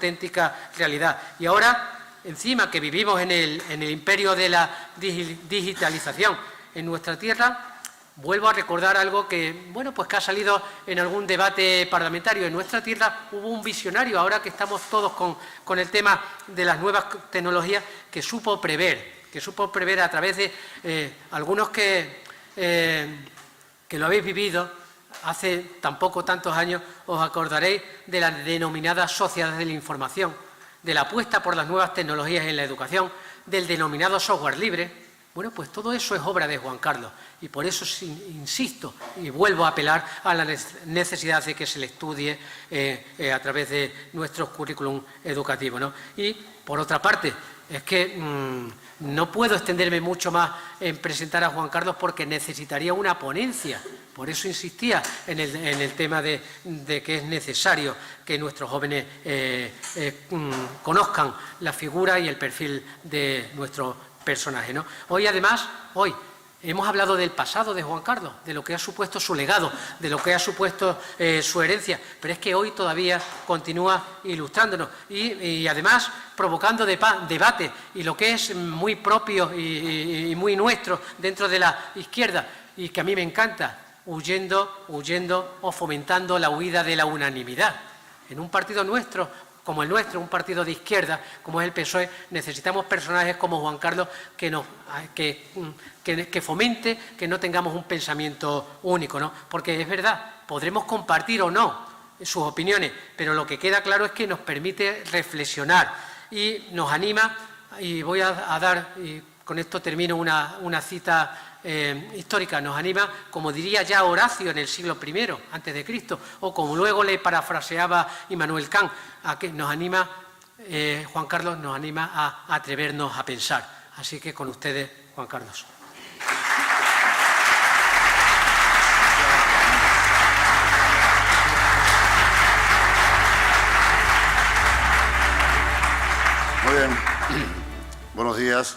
auténtica realidad. Y ahora, encima que vivimos en el imperio de la digitalización en nuestra tierra, vuelvo a recordar algo que, bueno, pues que ha salido en algún debate parlamentario. En nuestra tierra hubo un visionario, ahora que estamos todos con el tema de las nuevas tecnologías, que supo prever a través de algunos que lo habéis vivido hace tampoco tantos años, os acordaréis de la denominada sociedad de la información, de la apuesta por las nuevas tecnologías en la educación, del denominado software libre. Bueno, pues todo eso es obra de Juan Carlos y por eso insisto y vuelvo a apelar a la necesidad de que se le estudie a través de nuestros currículum educativos, ¿no? Y, por otra parte, es que no puedo extenderme mucho más en presentar a Juan Carlos porque necesitaría una ponencia. Por eso insistía en el tema de que es necesario que nuestros jóvenes conozcan la figura y el perfil de nuestro personaje, ¿no? Hoy, además, hemos hablado del pasado de Juan Carlos, de lo que ha supuesto su legado, de lo que ha supuesto su herencia, pero es que hoy todavía continúa ilustrándonos y además provocando debate, y lo que es muy propio y muy nuestro dentro de la izquierda, y que a mí me encanta, huyendo o fomentando la huida de la unanimidad. En un partido nuestro, como el nuestro, un partido de izquierda, como es el PSOE, necesitamos personajes como Juan Carlos que fomente que no tengamos un pensamiento único, ¿no? Porque es verdad, podremos compartir o no sus opiniones, pero lo que queda claro es que nos permite reflexionar y nos anima, y voy a dar, y con esto termino, una cita histórica, nos anima, como diría ya Horacio en el siglo I antes de Cristo, o como luego le parafraseaba Immanuel Kant, a que nos anima, Juan Carlos nos anima a atrevernos a pensar. Así que con ustedes, Juan Carlos. Muy bien. Buenos días.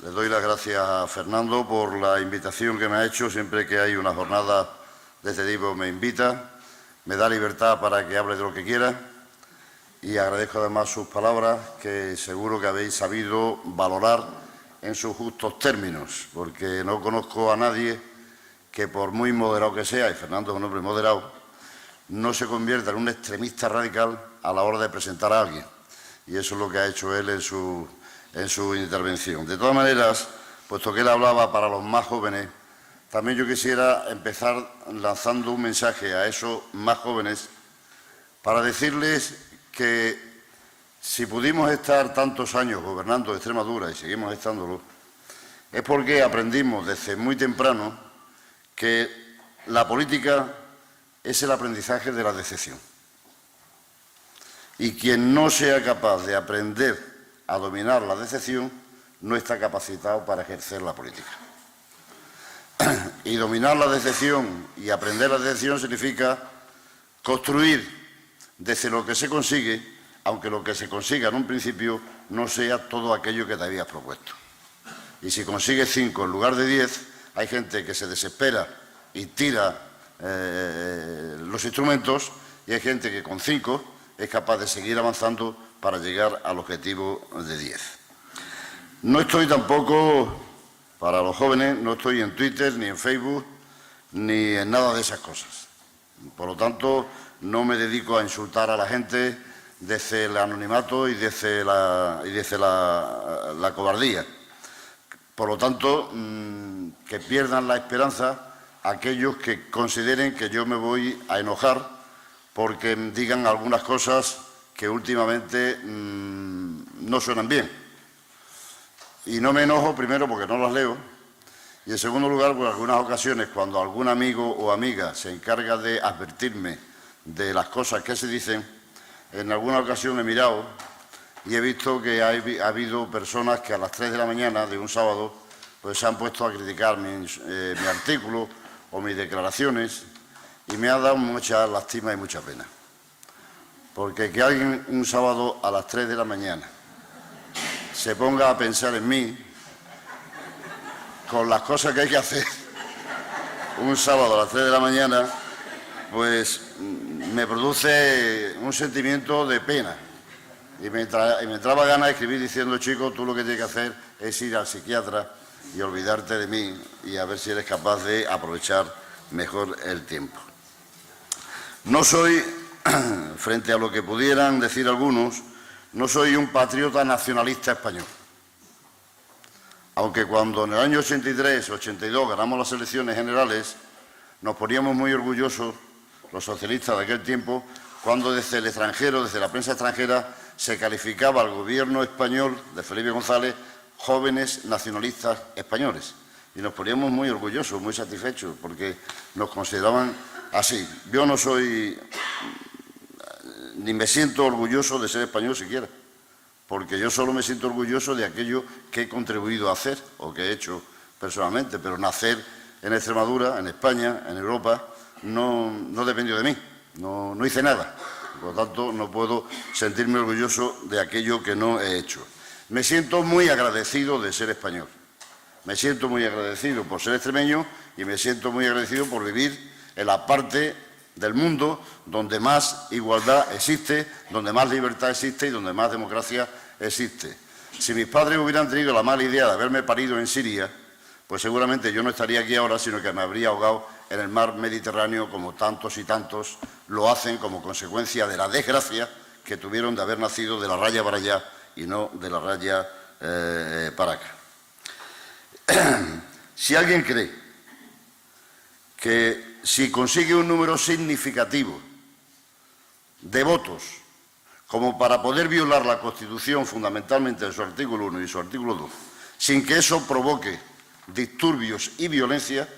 Les doy las gracias a Fernando por la invitación que me ha hecho. Siempre que hay una jornada de este tipo me invita, me da libertad para que hable de lo que quiera y agradezco además sus palabras, que seguro que habéis sabido valorar en sus justos términos, porque no conozco a nadie que, por muy moderado que sea, y Fernando es un hombre moderado, no se convierta en un extremista radical a la hora de presentar a alguien. Y eso es lo que ha hecho él en su intervención. De todas maneras, puesto que él hablaba para los más jóvenes, también yo quisiera empezar lanzando un mensaje a esos más jóvenes para decirles que si pudimos estar tantos años gobernando Extremadura y seguimos estándolo, es porque aprendimos desde muy temprano que la política es el aprendizaje de la decepción. Y quien no sea capaz de aprender a dominar la decepción no está capacitado para ejercer la política. Y dominar la decepción y aprender la decepción significa construir desde lo que se consigue, aunque lo que se consiga en un principio no sea todo aquello que te habías propuesto. Y si consigues 5 en lugar de 10, hay gente que se desespera y tira los instrumentos, y hay gente que con 5 es capaz de seguir avanzando para llegar al objetivo de 10. No estoy tampoco, para los jóvenes, no estoy en Twitter, ni en Facebook, ni en nada de esas cosas. Por lo tanto, no me dedico a insultar a la gente desde el anonimato y desde la cobardía. Por lo tanto, que pierdan la esperanza aquellos que consideren que yo me voy a enojar porque digan algunas cosas que últimamente no suenan bien. Y no me enojo, primero, porque no las leo, y en segundo lugar, por algunas ocasiones, cuando algún amigo o amiga se encarga de advertirme de las cosas que se dicen, en alguna ocasión he mirado y he visto que ha habido personas que a las 3 de la mañana de un sábado pues se han puesto a criticar mi artículo o mis declaraciones, y me ha dado mucha lástima y mucha pena. Porque que alguien un sábado a las 3 de la mañana se ponga a pensar en mí, con las cosas que hay que hacer un sábado a las 3 de la mañana, pues me produce un sentimiento de pena, Y me entraba ganas de escribir diciendo, chico, tú lo que tienes que hacer es ir al psiquiatra y olvidarte de mí y a ver si eres capaz de aprovechar mejor el tiempo. No soy, frente a lo que pudieran decir algunos, no soy un patriota nacionalista español. Aunque cuando en el año 83, 82 ganamos las elecciones generales, nos poníamos muy orgullosos, los socialistas de aquel tiempo, cuando desde el extranjero, desde la prensa extranjera, se calificaba al gobierno español de Felipe González jóvenes nacionalistas españoles. Y nos poníamos muy orgullosos, muy satisfechos, porque nos consideraban así. Yo no soy, ni me siento orgulloso de ser español siquiera, porque yo solo me siento orgulloso de aquello que he contribuido a hacer o que he hecho personalmente, pero nacer en Extremadura, en España, en Europa, no dependió de mí, no hice nada. Por lo tanto, no puedo sentirme orgulloso de aquello que no he hecho. Me siento muy agradecido de ser español. Me siento muy agradecido por ser extremeño y me siento muy agradecido por vivir en la parte del mundo donde más igualdad existe, donde más libertad existe y donde más democracia existe. Si mis padres hubieran tenido la mala idea de haberme parido en Siria, pues seguramente yo no estaría aquí ahora, sino que me habría ahogado en el mar Mediterráneo como tantos y tantos lo hacen como consecuencia de la desgracia que tuvieron de haber nacido de la raya para allá y no de la raya para acá. Si alguien cree que si consigue un número significativo de votos como para poder violar la Constitución fundamentalmente en su artículo 1 y su artículo 2, sin que eso provoque disturbios y violencia,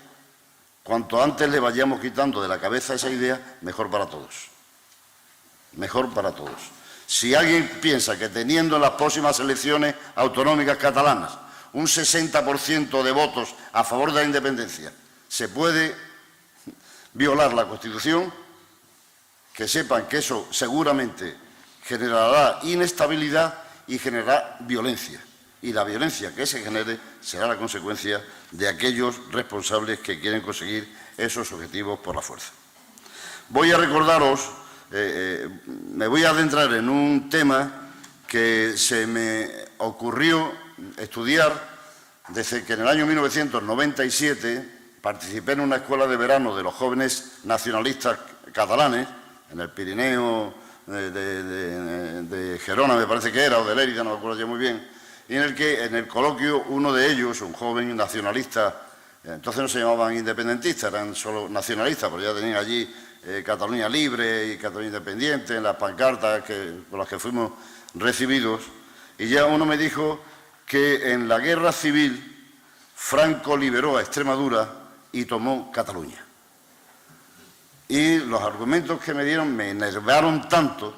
cuanto antes le vayamos quitando de la cabeza esa idea, mejor para todos. Mejor para todos. Si alguien piensa que teniendo en las próximas elecciones autonómicas catalanas un 60% de votos a favor de la independencia se puede violar la Constitución, que sepan que eso seguramente generará inestabilidad y generará violencia. Y la violencia que se genere será la consecuencia de aquellos responsables que quieren conseguir esos objetivos por la fuerza. Voy a recordaros, me voy a adentrar en un tema que se me ocurrió estudiar desde que en el año 1997 participé en una escuela de verano de los jóvenes nacionalistas catalanes, en el Pirineo de Gerona, me parece que era, o de Lérida, no me acuerdo ya muy bien, y en el que, en el coloquio, uno de ellos, un joven nacionalista, entonces no se llamaban independentistas, eran solo nacionalistas, pero ya tenían allí Cataluña Libre y Cataluña Independiente en las pancartas con las que fuimos recibidos, y ya uno me dijo que en la guerra civil Franco liberó a Extremadura y tomó Cataluña. Y los argumentos que me dieron me enervaron tanto,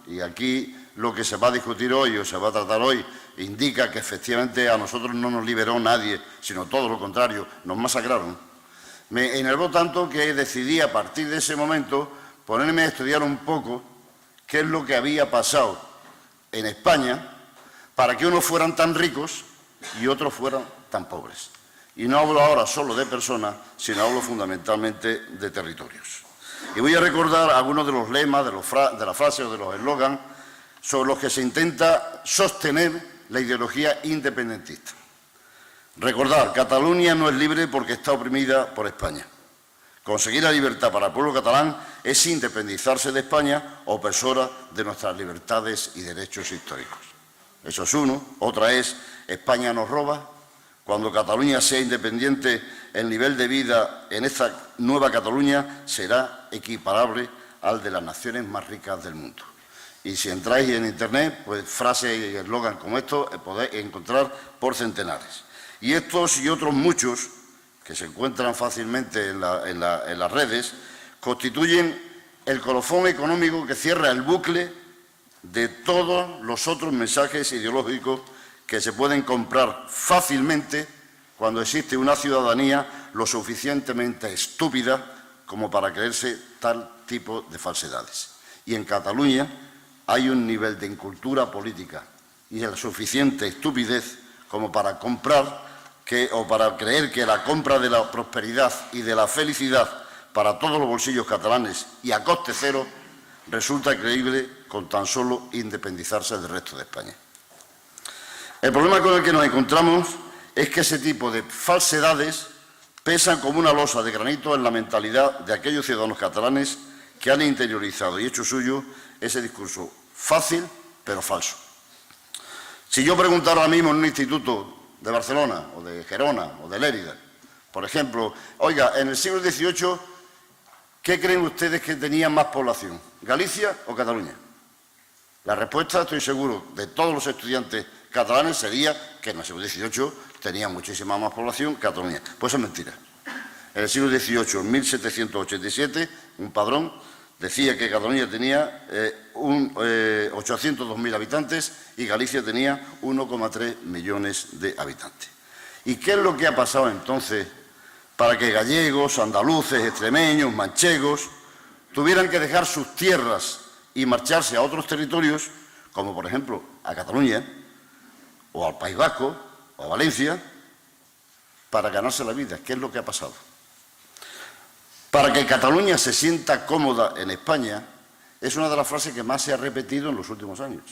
y aquí lo que se va a discutir hoy o se va a tratar hoy indica que efectivamente a nosotros no nos liberó nadie, sino todo lo contrario, nos masacraron. Me enervó tanto que decidí a partir de ese momento ponerme a estudiar un poco qué es lo que había pasado en España para que unos fueran tan ricos y otros fueran tan pobres. Y no hablo ahora solo de personas, sino hablo fundamentalmente de territorios. Y voy a recordar algunos de los lemas, de las frases o de los eslogans sobre los que se intenta sostener la ideología independentista. Recordar, Cataluña no es libre porque está oprimida por España. Conseguir la libertad para el pueblo catalán es independizarse de España, opresora de nuestras libertades y derechos históricos. Eso es uno. Otra es, España nos roba. Cuando Cataluña sea independiente, el nivel de vida en esta nueva Cataluña será equiparable al de las naciones más ricas del mundo. Y si entráis en Internet, pues frases y eslogan como estos podéis encontrar por centenares. Y estos y otros muchos, que se encuentran fácilmente en las redes, constituyen el colofón económico que cierra el bucle de todos los otros mensajes ideológicos que se pueden comprar fácilmente cuando existe una ciudadanía lo suficientemente estúpida como para creerse tal tipo de falsedades. Y en Cataluña hay un nivel de incultura política y de la suficiente estupidez como para para creer que la compra de la prosperidad y de la felicidad para todos los bolsillos catalanes y a coste cero resulta creíble con tan solo independizarse del resto de España. El problema con el que nos encontramos es que ese tipo de falsedades pesan como una losa de granito en la mentalidad de aquellos ciudadanos catalanes que han interiorizado y hecho suyo ese discurso fácil pero falso. Si yo preguntara ahora mismo en un instituto de Barcelona o de Gerona o de Lérida, por ejemplo, oiga, en el siglo XVIII, ¿qué creen ustedes que tenía más población, Galicia o Cataluña? La respuesta, estoy seguro, de todos los estudiantes catalanes sería que en el siglo XVIII tenía muchísima más población Cataluña. Pues es mentira. En el siglo XVIII, en 1787, un padrón decía que Cataluña tenía 802.000 habitantes y Galicia tenía 1,3 millones de habitantes. ¿Y qué es lo que ha pasado entonces para que gallegos, andaluces, extremeños, manchegos tuvieran que dejar sus tierras y marcharse a otros territorios, como por ejemplo a Cataluña, o al País Vasco, o a Valencia, para ganarse la vida? ¿Qué es lo que ha pasado? Para que Cataluña se sienta cómoda en España, es una de las frases que más se ha repetido en los últimos años.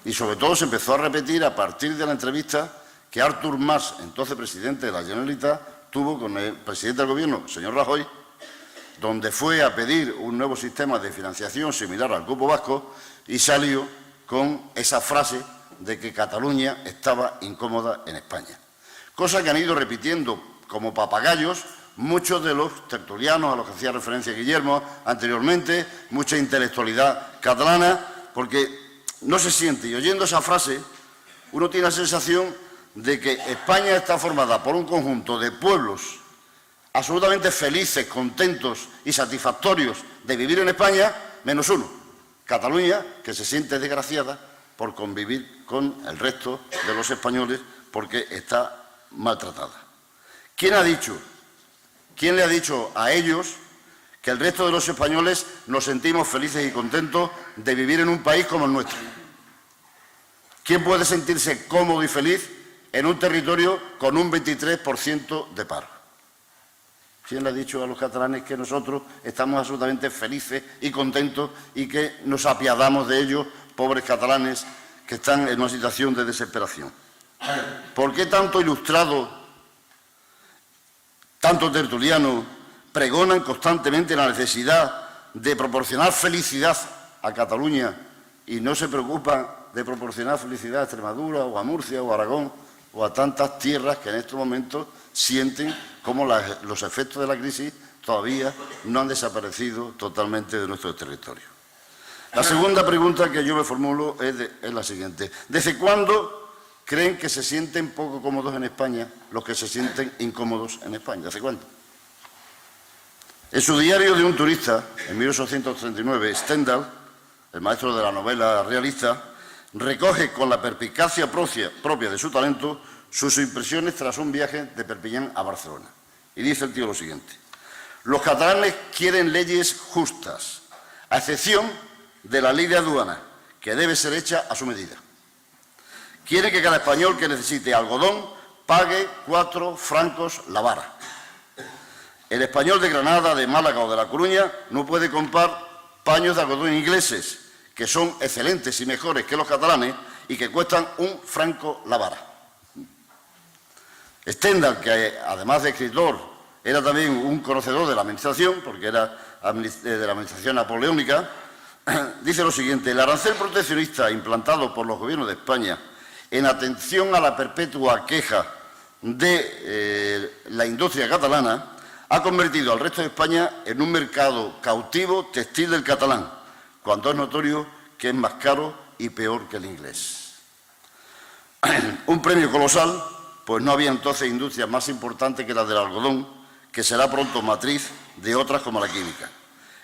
Y sobre todo se empezó a repetir a partir de la entrevista que Artur Mas, entonces presidente de la Generalitat, tuvo con el presidente del Gobierno, señor Rajoy, donde fue a pedir un nuevo sistema de financiación similar al cupo vasco y salió con esa frase de que Cataluña estaba incómoda en España. Cosa que han ido repitiendo como papagayos muchos de los tertulianos a los que hacía referencia Guillermo anteriormente, mucha intelectualidad catalana, porque no se siente, y oyendo esa frase, uno tiene la sensación de que España está formada por un conjunto de pueblos absolutamente felices, contentos y satisfactorios de vivir en España, menos uno, Cataluña, que se siente desgraciada por convivir con el resto de los españoles porque está maltratada. ¿Quién le ha dicho a ellos que el resto de los españoles nos sentimos felices y contentos de vivir en un país como el nuestro? ¿Quién puede sentirse cómodo y feliz en un territorio con un 23% de paro? ¿Quién le ha dicho a los catalanes que nosotros estamos absolutamente felices y contentos y que nos apiadamos de ellos, pobres catalanes que están en una situación de desesperación? ¿Por qué tanto ilustrado, tanto tertuliano, pregonan constantemente la necesidad de proporcionar felicidad a Cataluña y no se preocupan de proporcionar felicidad a Extremadura o a Murcia o a Aragón o a tantas tierras que en estos momentos sienten como los efectos de la crisis todavía no han desaparecido totalmente de nuestro territorio? La segunda pregunta que yo me formulo es la siguiente. ¿Desde cuándo creen que se sienten poco cómodos en España los que se sienten incómodos en España? ¿Desde cuándo? En su diario de un turista, en 1839, Stendhal, el maestro de la novela realista, recoge con la perspicacia propia de su talento sus impresiones tras un viaje de Perpiñán a Barcelona. Y dice el tío lo siguiente: los catalanes quieren leyes justas, a excepción de la ley de aduana, que debe ser hecha a su medida. Quieren que cada español que necesite algodón pague 4 francos la vara. El español de Granada, de Málaga o de La Coruña no puede comprar paños de algodón ingleses, que son excelentes y mejores que los catalanes y que cuestan 1 franco la vara. Stendhal, que además de escritor era también un conocedor de la administración, porque era de la administración napoleónica, dice lo siguiente: el arancel proteccionista implantado por los gobiernos de España en atención a la perpetua queja de la industria catalana ha convertido al resto de España en un mercado cautivo textil del catalán, cuando es notorio que es más caro y peor que el inglés. Un premio colosal, pues no había entonces industria más importante que la del algodón, que será pronto matriz de otras como la química.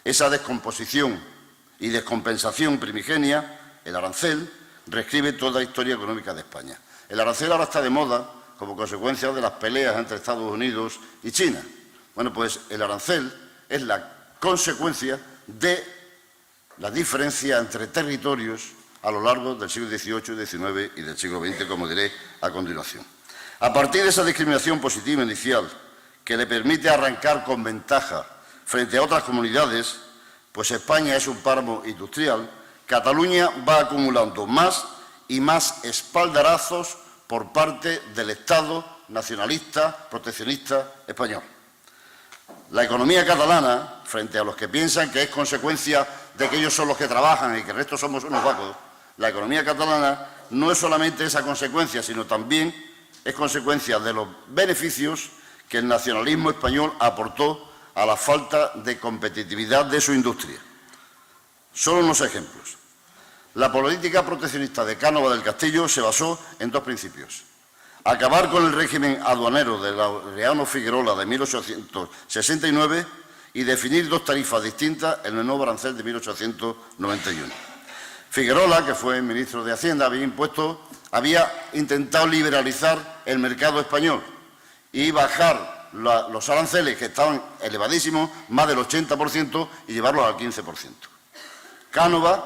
Esa descomposición y descompensación primigenia, el arancel, reescribe toda la historia económica de España. El arancel ahora está de moda como consecuencia de las peleas entre Estados Unidos y China. Bueno, pues el arancel es la consecuencia de la diferencia entre territorios a lo largo del siglo XVIII, XIX y del siglo XX, como diré a continuación. A partir de esa discriminación positiva inicial, que le permite arrancar con ventaja frente a otras comunidades, pues España es un páramo industrial Cataluña va acumulando más y más espaldarazos por parte del Estado nacionalista, proteccionista español. La economía catalana, frente a los que piensan que es consecuencia de que ellos son los que trabajan y que el resto somos unos vagos, la economía catalana no es solamente esa consecuencia, sino también es consecuencia de los beneficios que el nacionalismo español aportó a la falta de competitividad de su industria. Solo unos ejemplos. La política proteccionista de Cánovas del Castillo se basó en dos principios: acabar con el régimen aduanero de Laureano Figuerola de 1869 y definir dos tarifas distintas en el nuevo arancel de 1891. Figuerola, que fue ministro de Hacienda, había intentado liberalizar el mercado español y bajar los aranceles, que estaban elevadísimos, más del 80%, y llevarlos al 15%. Cánovas,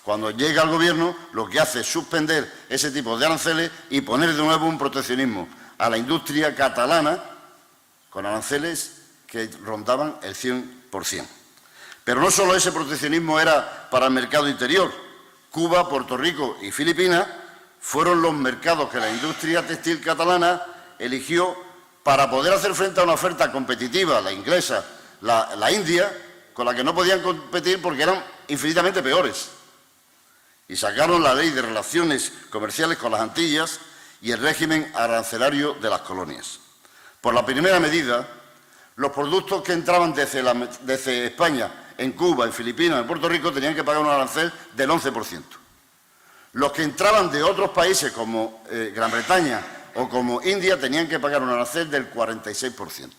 cuando llega al Gobierno, lo que hace es suspender ese tipo de aranceles y poner de nuevo un proteccionismo a la industria catalana con aranceles que rondaban el 100%. Pero no solo ese proteccionismo era para el mercado interior. Cuba, Puerto Rico y Filipinas fueron los mercados que la industria textil catalana eligió para poder hacer frente a una oferta competitiva, la inglesa, la india, con la que no podían competir porque eran infinitamente peores. Y sacaron la Ley de Relaciones Comerciales con las Antillas y el régimen arancelario de las colonias. Por la primera medida, los productos que entraban desde España en Cuba, en Filipinas, en Puerto Rico, tenían que pagar un arancel del 11%. Los que entraban de otros países como Gran Bretaña o como India tenían que pagar un arancel del 46%.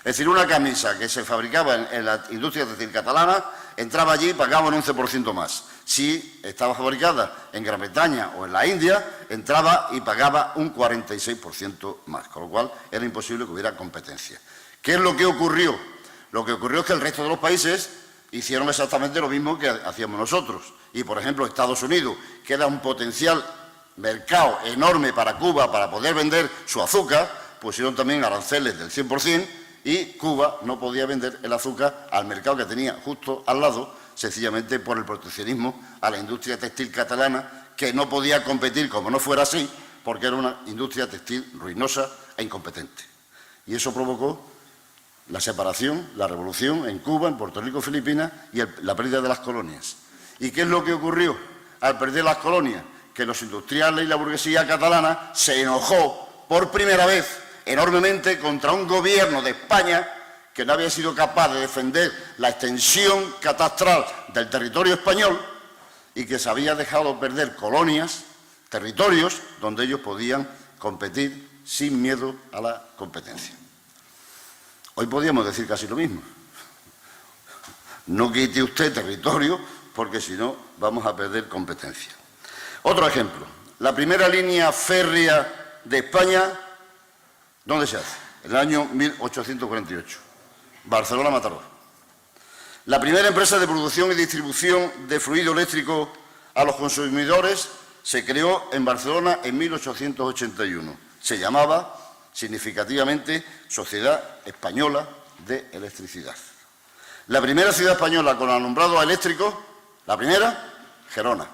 Es decir, una camisa que se fabricaba en la industria textil catalana entraba allí y pagaba un 11% más. Si estaba fabricada en Gran Bretaña o en la India, entraba y pagaba un 46% más, con lo cual era imposible que hubiera competencia. ¿Qué es lo que ocurrió? Lo que ocurrió es que el resto de los países hicieron exactamente lo mismo que hacíamos nosotros. Y, por ejemplo, Estados Unidos, que era un potencial mercado enorme para Cuba para poder vender su azúcar, pusieron también aranceles del 100%, y Cuba no podía vender el azúcar al mercado que tenía justo al lado, sencillamente por el proteccionismo a la industria textil catalana, que no podía competir como no fuera así, porque era una industria textil ruinosa e incompetente. Y eso provocó la separación, la revolución en Cuba, en Puerto Rico, Filipinas y la pérdida de las colonias. ¿Y qué es lo que ocurrió al perder las colonias? Que los industriales y la burguesía catalana se enojó por primera vez enormemente contra un gobierno de España que no había sido capaz de defender la extensión catastral del territorio español y que se había dejado perder colonias, territorios donde ellos podían competir sin miedo a la competencia. Hoy podríamos decir casi lo mismo. No quite usted territorio porque si no vamos a perder competencia. Otro ejemplo, la primera línea férrea de España, ¿dónde se hace? En el año 1848, Barcelona-Mataró. La primera empresa de producción y distribución de fluido eléctrico a los consumidores se creó en Barcelona en 1881. Se llamaba, significativamente, Sociedad Española de Electricidad. La primera ciudad española con alumbrado eléctrico, la primera, Gerona.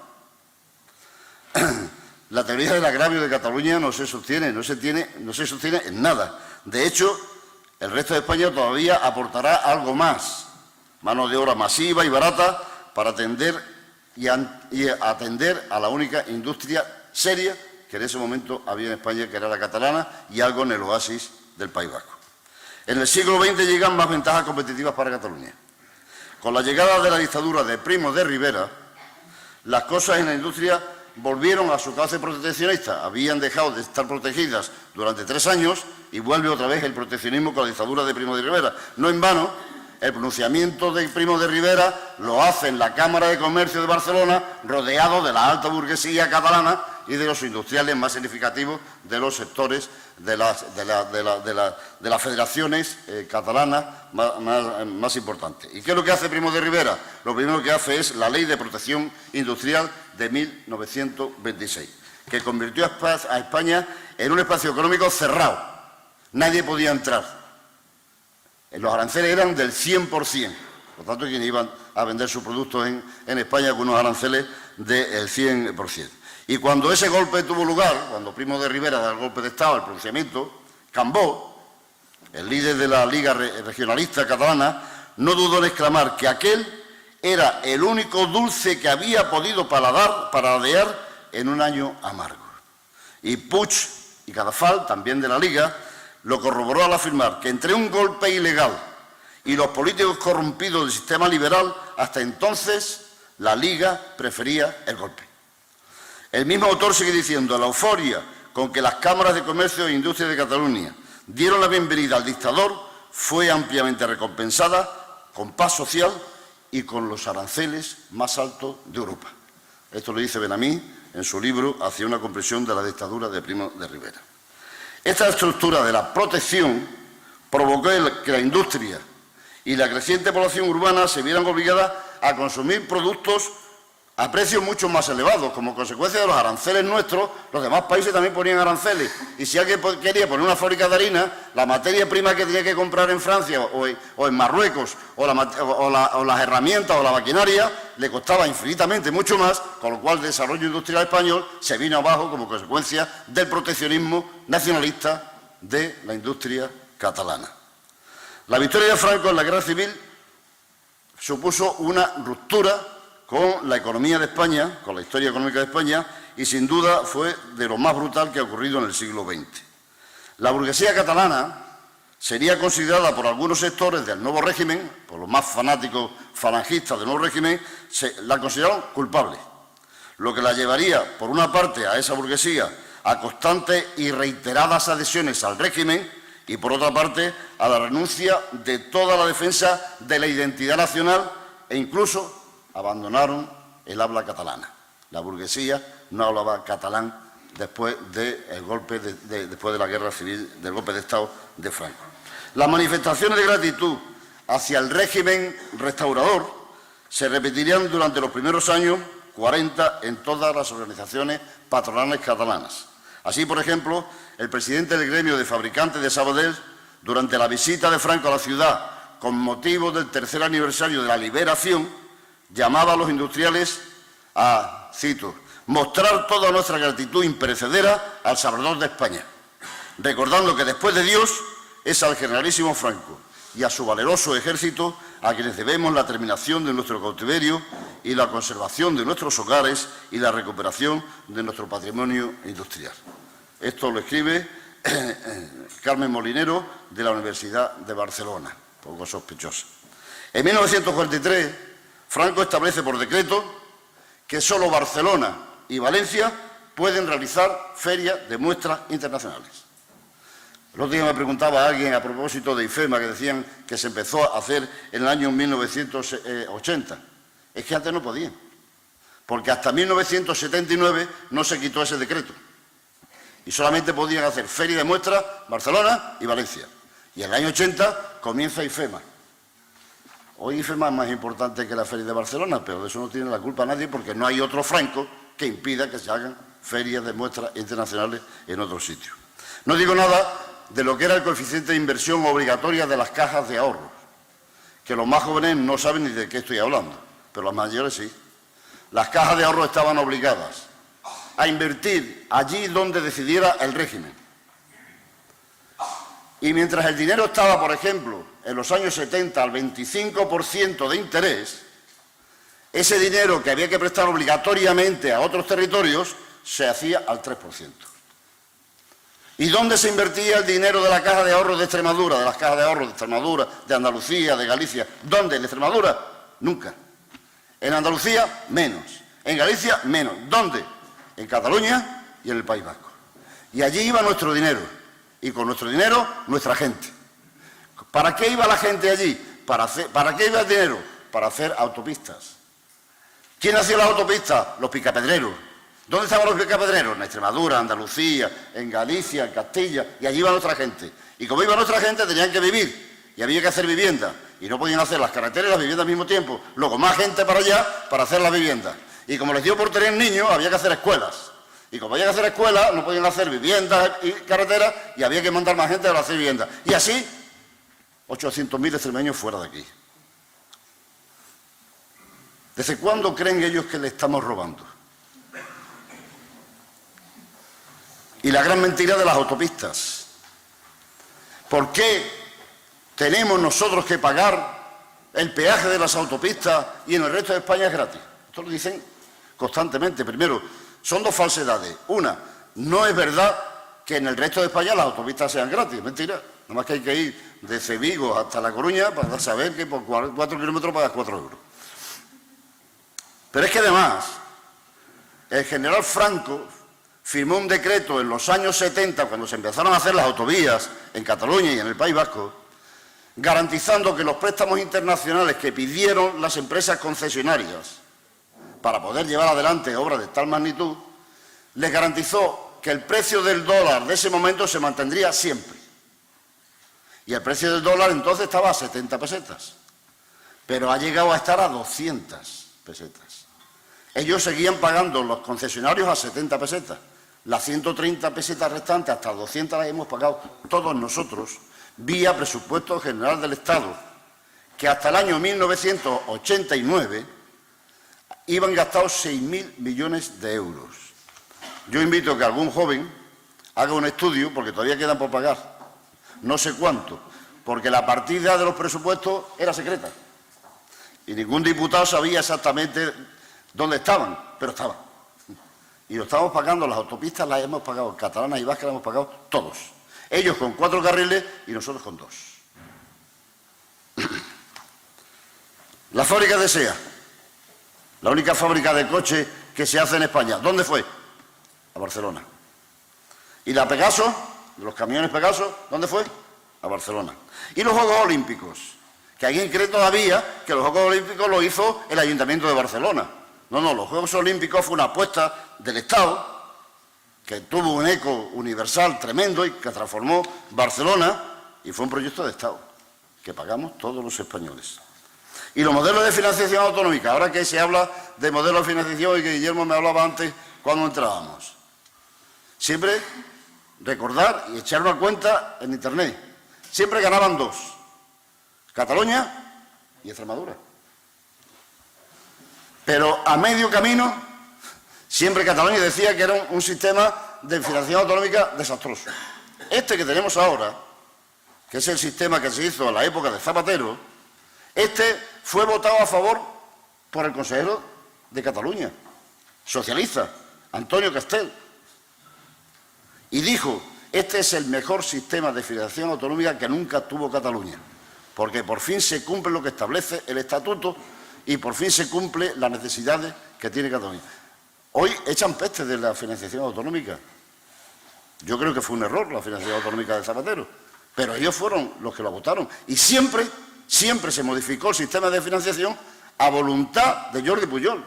La teoría del agravio de Cataluña no se sostiene en nada. De hecho, el resto de España todavía aportará algo más, mano de obra masiva y barata para atender a la única industria seria que en ese momento había en España, que era la catalana, y algo en el oasis del País Vasco. En el siglo XX llegan más ventajas competitivas para Cataluña. Con la llegada de la dictadura de Primo de Rivera, las cosas en la industria volvieron a su cauce proteccionista. Habían dejado de estar protegidas durante 3 años y vuelve otra vez el proteccionismo con la dictadura de Primo de Rivera. No en vano, el pronunciamiento de Primo de Rivera lo hace en la Cámara de Comercio de Barcelona, rodeado de la alta burguesía catalana y de los industriales más significativos de los sectores de las federaciones catalanas más importantes. ¿Y qué es lo que hace Primo de Rivera? Lo primero que hace es la Ley de Protección Industrial de 1926, que convirtió a España en un espacio económico cerrado. Nadie podía entrar. Los aranceles eran del 100%. Por tanto, quienes iban a vender sus productos en España con unos aranceles del 100%. Y cuando ese golpe tuvo lugar, cuando Primo de Rivera da el golpe de Estado, el pronunciamiento, Cambó, el líder de la Liga Regionalista Catalana, no dudó en exclamar que aquel era el único dulce que había podido paladear en un año amargo. Y Puig y Cadafal, también de la Liga, lo corroboró al afirmar que entre un golpe ilegal y los políticos corrompidos del sistema liberal, hasta entonces la Liga prefería el golpe. El mismo autor sigue diciendo: la euforia con que las cámaras de comercio e industria de Cataluña dieron la bienvenida al dictador fue ampliamente recompensada con paz social y con los aranceles más altos de Europa. Esto lo dice Benamí en su libro Hacia una comprensión de la dictadura de Primo de Rivera. Esta estructura de la protección provocó que la industria y la creciente población urbana se vieran obligadas a consumir productos a precios mucho más elevados. Como consecuencia de los aranceles nuestros, los demás países también ponían aranceles. Y si alguien quería poner una fábrica de harina, la materia prima que tenía que comprar en Francia o en Marruecos, o las herramientas o la maquinaria, le costaba infinitamente mucho más, con lo cual el desarrollo industrial español se vino abajo como consecuencia del proteccionismo nacionalista de la industria catalana. La victoria de Franco en la Guerra Civil supuso una ruptura con la economía de España, con la historia económica de España, y sin duda fue de lo más brutal que ha ocurrido en el siglo XX. La burguesía catalana sería considerada por algunos sectores del nuevo régimen, por los más fanáticos falangistas del nuevo régimen, la consideraron culpable, lo que la llevaría, por una parte, a esa burguesía a constantes y reiteradas adhesiones al régimen, y por otra parte, a la renuncia de toda la defensa de la identidad nacional e incluso abandonaron el habla catalana. La burguesía no hablaba catalán después del golpe después de la guerra civil, del golpe de Estado de Franco. Las manifestaciones de gratitud hacia el régimen restaurador se repetirían durante los primeros años 40 en todas las organizaciones patronales catalanas. Así, por ejemplo, el presidente del gremio de fabricantes de Sabadell, durante la visita de Franco a la ciudad con motivo del tercer aniversario de la liberación, llamaba a los industriales a, cito, mostrar toda nuestra gratitud imperecedera al Salvador de España, recordando que después de Dios es al generalísimo Franco y a su valeroso ejército a quienes debemos la terminación de nuestro cautiverio y la conservación de nuestros hogares y la recuperación de nuestro patrimonio industrial. Esto lo escribe Carmen Molinero de la Universidad de Barcelona, poco sospechosa. En 1943, Franco establece por decreto que solo Barcelona y Valencia pueden realizar ferias de muestras internacionales. El otro día me preguntaba a alguien a propósito de IFEMA, que decían que se empezó a hacer en el año 1980. Es que antes no podían, porque hasta 1979 no se quitó ese decreto. Y solamente podían hacer ferias de muestras Barcelona y Valencia. Y en el año 80 comienza IFEMA. Hoy IFEMA es más importante que la feria de Barcelona, pero de eso no tiene la culpa nadie, porque no hay otro Franco que impida que se hagan ferias de muestras internacionales en otros sitios. No digo nada de lo que era el coeficiente de inversión obligatoria de las cajas de ahorros, que los más jóvenes no saben ni de qué estoy hablando, pero los mayores sí. Las cajas de ahorros estaban obligadas a invertir allí donde decidiera el régimen. Y mientras el dinero estaba, por ejemplo, en los años 70 al 25% de interés, ese dinero que había que prestar obligatoriamente a otros territorios se hacía al 3%. ¿Y dónde se invertía el dinero de la Caja de Ahorros de Extremadura, de las cajas de ahorros de Extremadura, de Andalucía, de Galicia? ¿Dónde? ¿En Extremadura? Nunca. En Andalucía, menos. En Galicia, menos. ¿Dónde? En Cataluña y en el País Vasco. Y allí iba nuestro dinero. Y con nuestro dinero, nuestra gente. ¿Para qué iba la gente allí? ¿Para qué iba el dinero? Para hacer autopistas. ¿Quién hacía las autopistas? Los picapedreros. ¿Dónde estaban los picapedreros? En Extremadura, Andalucía, en Galicia, en Castilla, y allí iba nuestra gente. Y como iba nuestra gente, tenían que vivir, y había que hacer vivienda, y no podían hacer las carreteras y las viviendas al mismo tiempo. Luego, más gente para allá para hacer las viviendas. Y como les dio por tener niños, había que hacer escuelas. Y como había que hacer escuelas, no podían hacer viviendas y carreteras, y había que mandar más gente para hacer viviendas. Y así, 800.000 extremeños fuera de aquí. ¿Desde cuándo creen ellos que le estamos robando? Y la gran mentira de las autopistas. ¿Por qué tenemos nosotros que pagar el peaje de las autopistas y en el resto de España es gratis? Esto lo dicen constantemente. Primero, son dos falsedades. Una, no es verdad que en el resto de España las autopistas sean gratis. Mentira. Nada más que hay que ir desde Vigo hasta La Coruña para saber que por 4 kilómetros pagas 4 euros. Pero es que además, el general Franco firmó un decreto en los años 70, cuando se empezaron a hacer las autovías en Cataluña y en el País Vasco, garantizando que los préstamos internacionales que pidieron las empresas concesionarias para poder llevar adelante obras de tal magnitud, les garantizó que el precio del dólar de ese momento se mantendría siempre. Y el precio del dólar entonces estaba a 70 pesetas, pero ha llegado a estar a 200 pesetas. Ellos seguían pagando, los concesionarios, a 70 pesetas. Las 130 pesetas restantes, hasta 200, las hemos pagado todos nosotros, vía presupuesto general del Estado, que hasta el año 1989 iban gastados 6.000 millones de euros. Yo invito a que algún joven haga un estudio, porque todavía quedan por pagar, no sé cuánto, porque la partida de los presupuestos era secreta y ningún diputado sabía exactamente dónde estaban, pero estaban. Y lo estamos pagando, las autopistas las hemos pagado, catalanas y vascas las hemos pagado todos. Ellos con 4 carriles y nosotros con 2. La fábrica de SEA, la única fábrica de coches que se hace en España, ¿dónde fue? A Barcelona. ¿Y la Pegaso, de los camiones Pegaso, dónde fue? A Barcelona. ¿Y los Juegos Olímpicos? Que alguien cree todavía que los Juegos Olímpicos lo hizo el Ayuntamiento de Barcelona. No, los Juegos Olímpicos fue una apuesta del Estado que tuvo un eco universal tremendo y que transformó Barcelona, y fue un proyecto de Estado que pagamos todos los españoles. Y los modelos de financiación autonómica, ahora que se habla de modelos de financiación y que Guillermo me hablaba antes cuando entrábamos, siempre recordar y echar una cuenta en Internet, siempre ganaban 2, Cataluña y Extremadura. Pero a medio camino, siempre Cataluña decía que era un sistema de financiación autonómica desastroso. Este que tenemos ahora, que es el sistema que se hizo en la época de Zapatero, este fue votado a favor por el consejero de Cataluña, socialista, Antonio Castel, y dijo, este es el mejor sistema de financiación autonómica que nunca tuvo Cataluña, porque por fin se cumple lo que establece el Estatuto y por fin se cumple las necesidades que tiene Cataluña. Hoy echan peste de la financiación autonómica. Yo creo que fue un error la financiación autonómica de Zapatero, pero ellos fueron los que la votaron. Y siempre se modificó el sistema de financiación a voluntad de Jordi Pujol.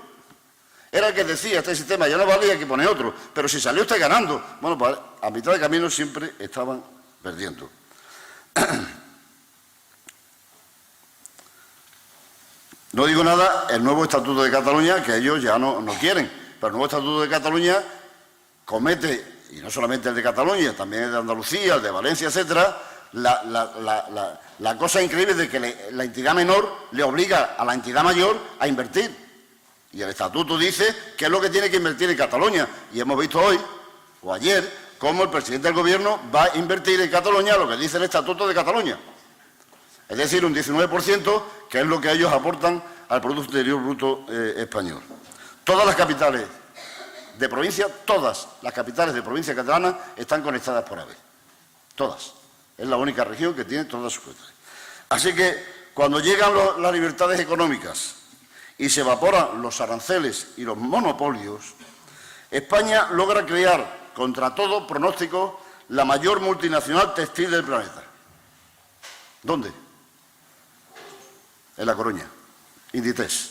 Era el que decía, este sistema ya no valía, hay que poner otro, pero si salió usted ganando. Bueno, pues a mitad de camino siempre estaban perdiendo. No digo nada, el nuevo Estatuto de Cataluña, que ellos ya no quieren, pero el nuevo Estatuto de Cataluña comete, y no solamente el de Cataluña, también el de Andalucía, el de Valencia, etcétera, la cosa increíble de que la entidad menor le obliga a la entidad mayor a invertir. Y el Estatuto dice qué es lo que tiene que invertir en Cataluña. Y hemos visto hoy, o ayer, cómo el presidente del Gobierno va a invertir en Cataluña lo que dice el Estatuto de Cataluña. Es decir, un 19%, que es lo que ellos aportan al Producto Interior Bruto español. Todas las capitales de provincia, todas las capitales de provincia catalana están conectadas por AVE. Todas. Es la única región que tiene todas sus cuentas. Así que, cuando llegan las libertades económicas y se evaporan los aranceles y los monopolios, España logra crear, contra todo pronóstico, la mayor multinacional textil del planeta. ¿Dónde? En La Coruña, Inditex.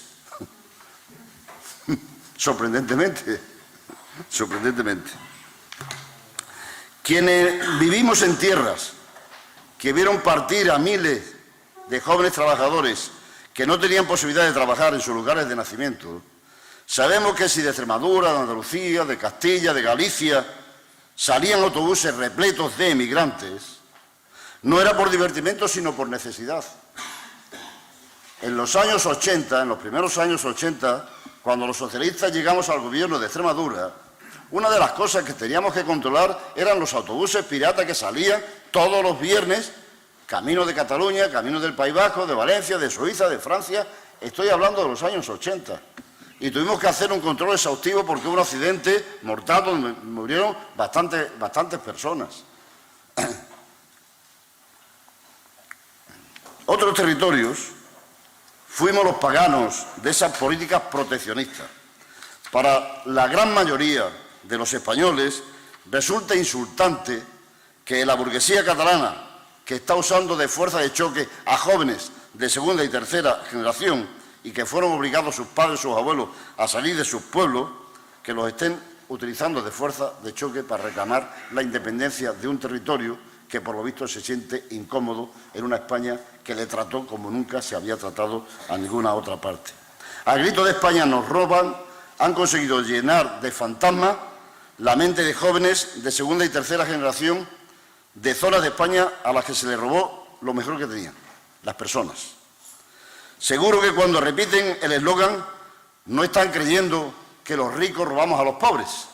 Sorprendentemente. Quienes vivimos en tierras que vieron partir a miles de jóvenes trabajadores que no tenían posibilidad de trabajar en sus lugares de nacimiento, sabemos que si de Extremadura, de Andalucía, de Castilla, de Galicia, salían autobuses repletos de emigrantes, no era por divertimento, sino por necesidad. en los años 80, en los primeros años 80, cuando los socialistas llegamos al gobierno de Extremadura, una de las cosas que teníamos que controlar eran los autobuses piratas que salían todos los viernes, camino de Cataluña, camino del País Vasco, de Valencia, de Suiza, de Francia. Estoy hablando de los años 80. Y tuvimos que hacer un control exhaustivo porque hubo un accidente mortal donde murieron bastantes personas. Otros territorios fuimos los paganos de esas políticas proteccionistas. Para la gran mayoría de los españoles resulta insultante que la burguesía catalana, que está usando de fuerza de choque a jóvenes de segunda y tercera generación y que fueron obligados sus padres, sus abuelos a salir de sus pueblos, que los estén utilizando de fuerza de choque para reclamar la independencia de un territorio que por lo visto se siente incómodo en una España que le trató como nunca se había tratado a ninguna otra parte. Al grito de España nos roban, han conseguido llenar de fantasmas la mente de jóvenes de segunda y tercera generación de zonas de España a las que se les robó lo mejor que tenían, las personas. Seguro que cuando repiten el eslogan no están creyendo que los ricos robamos a los pobres.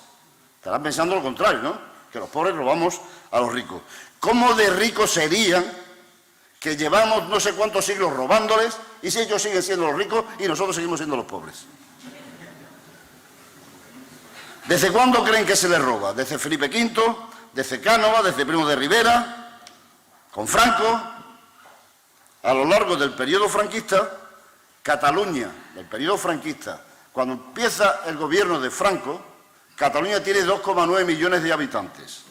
Estarán pensando lo contrario, ¿no? Que los pobres robamos a los ricos. ¿Cómo de ricos serían que llevamos no sé cuántos siglos robándoles y si ellos siguen siendo los ricos y nosotros seguimos siendo los pobres? ¿Desde cuándo creen que se les roba? ¿Desde Felipe V? ¿Desde Cánovas? ¿Desde Primo de Rivera? ¿Con Franco? A lo largo del periodo franquista, Cataluña, del periodo franquista, cuando empieza el gobierno de Franco, Cataluña tiene 2,9 millones de habitantes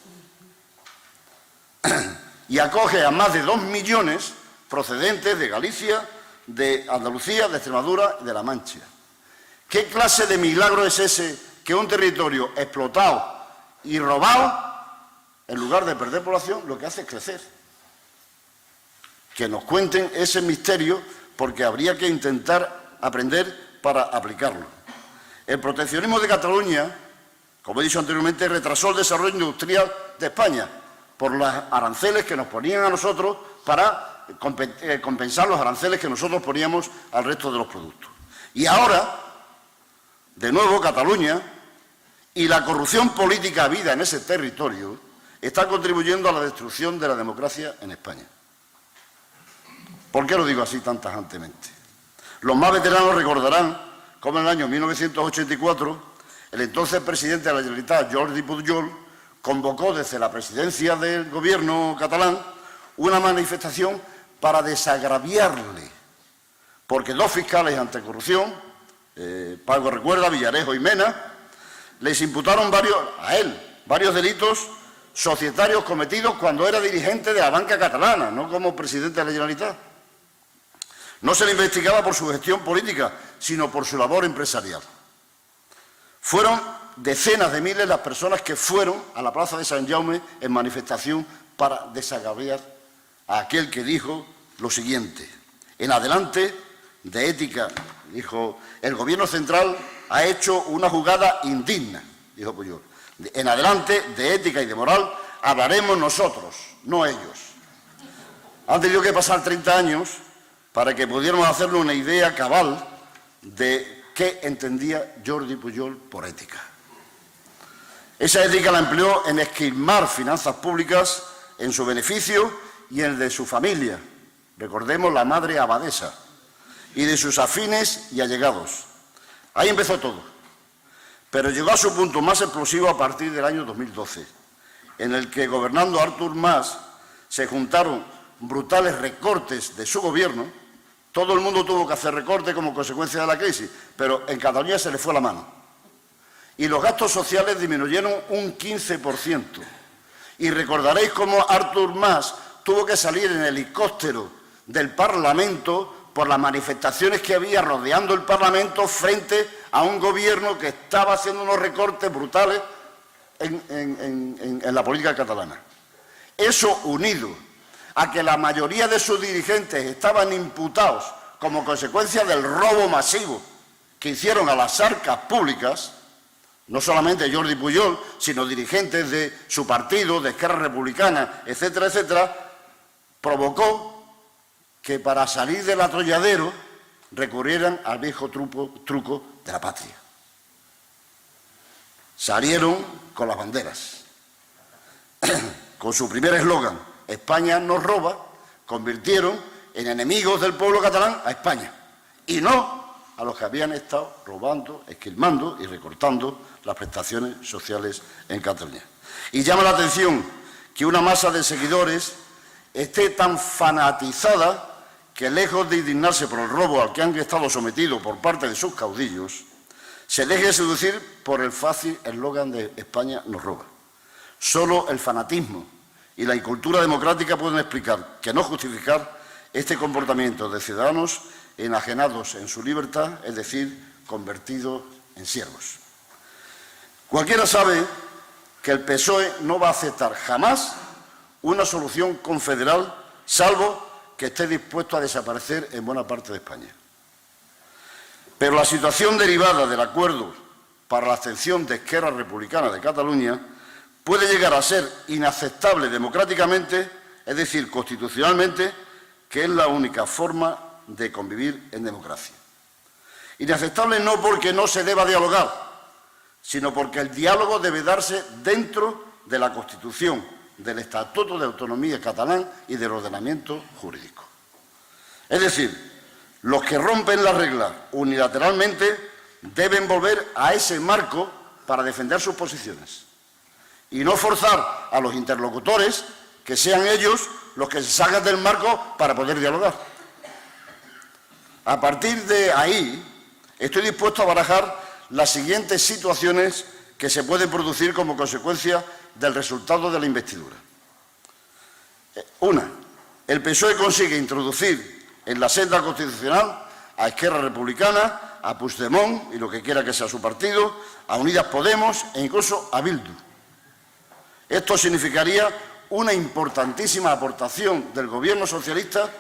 y acoge a más de 2 millones procedentes de Galicia, de Andalucía, de Extremadura y de La Mancha. ¿Qué clase de milagro es ese que un territorio explotado y robado, en lugar de perder población, lo que hace es crecer? Que nos cuenten ese misterio porque habría que intentar aprender para aplicarlo. El proteccionismo de Cataluña, como he dicho anteriormente, retrasó el desarrollo industrial de España por los aranceles que nos ponían a nosotros para compensar los aranceles que nosotros poníamos al resto de los productos. Y ahora, de nuevo, Cataluña y la corrupción política habida en ese territorio está contribuyendo a la destrucción de la democracia en España. ¿Por qué lo digo así tan tajantemente? Los más veteranos recordarán cómo en el año 1984 el entonces presidente de la Generalitat, Jordi Pujol, convocó desde la presidencia del gobierno catalán una manifestación para desagraviarle, porque dos fiscales anticorrupción, Paco recuerda, Villarejo y Mena, les imputaron varios delitos societarios cometidos cuando era dirigente de la banca catalana, no como presidente de la Generalitat. No se le investigaba por su gestión política, sino por su labor empresarial. Fueron decenas de miles las personas que fueron a la plaza de Sant Jaume en manifestación para desagraviar a aquel que dijo lo siguiente: en adelante, de ética, dijo, el gobierno central ha hecho una jugada indigna, dijo Pujol. En adelante, de ética y de moral, hablaremos nosotros, no ellos. Han tenido que pasar 30 años para que pudiéramos hacerle una idea cabal de qué entendía Jordi Pujol por ética. Esa ética la empleó en esquilmar finanzas públicas en su beneficio y en el de su familia, recordemos la madre abadesa, y de sus afines y allegados. Ahí empezó todo, pero llegó a su punto más explosivo a partir del año 2012, en el que, gobernando Artur Mas, se juntaron brutales recortes de su gobierno. Todo el mundo tuvo que hacer recortes como consecuencia de la crisis, pero en Cataluña se le fue la mano. Y los gastos sociales disminuyeron un 15%. Y recordaréis cómo Artur Mas tuvo que salir en helicóptero del Parlamento por las manifestaciones que había rodeando el Parlamento frente a un gobierno que estaba haciendo unos recortes brutales en la política catalana. Eso unido a que la mayoría de sus dirigentes estaban imputados como consecuencia del robo masivo que hicieron a las arcas públicas, no solamente Jordi Pujol, sino dirigentes de su partido, de Esquerra Republicana, etcétera, etcétera, provocó que para salir del atolladero recurrieran al viejo truco de la patria. Salieron con las banderas, con su primer eslogan, España nos roba, convirtieron en enemigos del pueblo catalán a España, y no a los que habían estado robando, esquilmando y recortando las prestaciones sociales en Cataluña. Y llama la atención que una masa de seguidores esté tan fanatizada que, lejos de indignarse por el robo al que han estado sometidos por parte de sus caudillos, se deje seducir por el fácil eslogan de España nos roba. Solo el fanatismo y la incultura democrática pueden explicar, que no justificar, este comportamiento de ciudadanos enajenados en su libertad, es decir, convertidos en siervos. Cualquiera sabe que el PSOE no va a aceptar jamás una solución confederal, salvo que esté dispuesto a desaparecer en buena parte de España. Pero la situación derivada del acuerdo para la abstención de Esquerra Republicana de Cataluña puede llegar a ser inaceptable democráticamente, es decir, constitucionalmente, que es la única forma de convivir en democracia. Inaceptable no porque no se deba dialogar, sino porque el diálogo debe darse dentro de la Constitución, del Estatuto de Autonomía catalán y del ordenamiento jurídico. Es decir, los que rompen las reglas unilateralmente deben volver a ese marco para defender sus posiciones y no forzar a los interlocutores que sean ellos los que se salgan del marco para poder dialogar. A partir de ahí, estoy dispuesto a barajar las siguientes situaciones que se pueden producir como consecuencia del resultado de la investidura. Una, el PSOE consigue introducir en la senda constitucional a Esquerra Republicana, a Puigdemont y lo que quiera que sea su partido, a Unidas Podemos e incluso a Bildu. Esto significaría una importantísima aportación del Gobierno socialista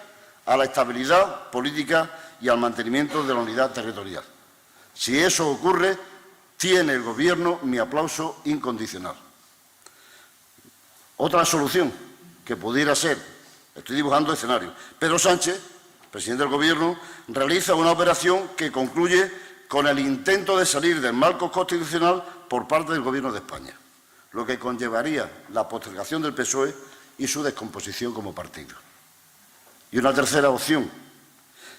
a la estabilidad política y al mantenimiento de la unidad territorial. Si eso ocurre, tiene el Gobierno mi aplauso incondicional. Otra solución que pudiera ser, estoy dibujando escenarios, Pedro Sánchez, presidente del Gobierno, realiza una operación que concluye con el intento de salir del marco constitucional por parte del Gobierno de España, lo que conllevaría la postergación del PSOE y su descomposición como partido. Y una tercera opción,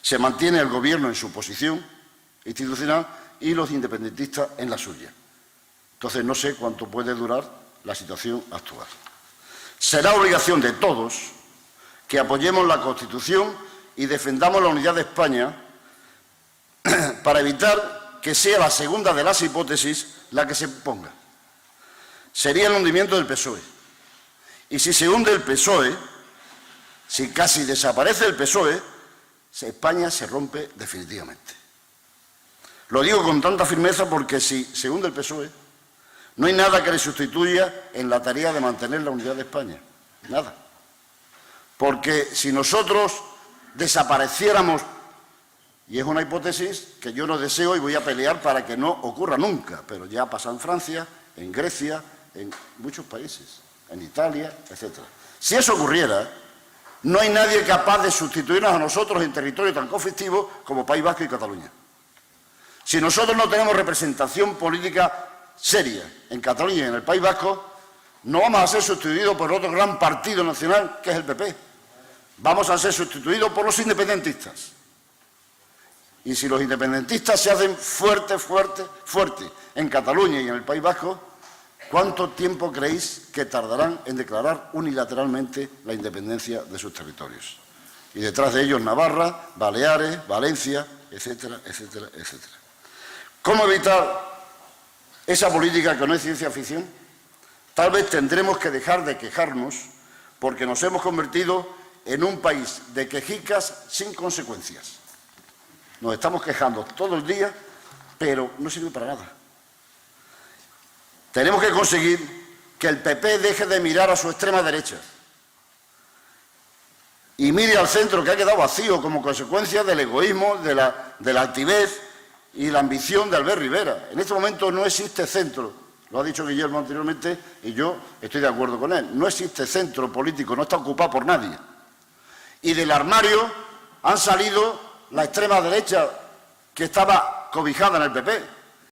se mantiene el Gobierno en su posición institucional y los independentistas en la suya. Entonces no sé cuánto puede durar la situación actual. Será obligación de todos que apoyemos la Constitución y defendamos la unidad de España para evitar que sea la segunda de las hipótesis la que se ponga. Sería el hundimiento del PSOE. Y si se hunde el PSOE, si casi desaparece el PSOE, España se rompe definitivamente. Lo digo con tanta firmeza porque si se hunde el PSOE, no hay nada que le sustituya en la tarea de mantener la unidad de España. Nada. Porque si nosotros desapareciéramos, y es una hipótesis que yo no deseo y voy a pelear para que no ocurra nunca, pero ya ha pasado en Francia, en Grecia, en muchos países, en Italia, etc. Si eso ocurriera, no hay nadie capaz de sustituirnos a nosotros en territorio tan conflictivo como País Vasco y Cataluña. Si nosotros no tenemos representación política seria en Cataluña y en el País Vasco, no vamos a ser sustituidos por otro gran partido nacional que es el PP. Vamos a ser sustituidos por los independentistas. Y si los independentistas se hacen fuertes en Cataluña y en el País Vasco, ¿cuánto tiempo creéis que tardarán en declarar unilateralmente la independencia de sus territorios? Y detrás de ellos Navarra, Baleares, Valencia, etcétera, etcétera, etcétera. ¿Cómo evitar esa política que no es ciencia ficción? Tal vez tendremos que dejar de quejarnos porque nos hemos convertido en un país de quejicas sin consecuencias. Nos estamos quejando todo el día, pero no sirve para nada. Tenemos que conseguir que el PP deje de mirar a su extrema derecha y mire al centro, que ha quedado vacío como consecuencia del egoísmo, de la altivez y la ambición de Albert Rivera. En este momento no existe centro, lo ha dicho Guillermo anteriormente y yo estoy de acuerdo con él. No existe centro político, no está ocupado por nadie. Y del armario han salido la extrema derecha que estaba cobijada en el PP.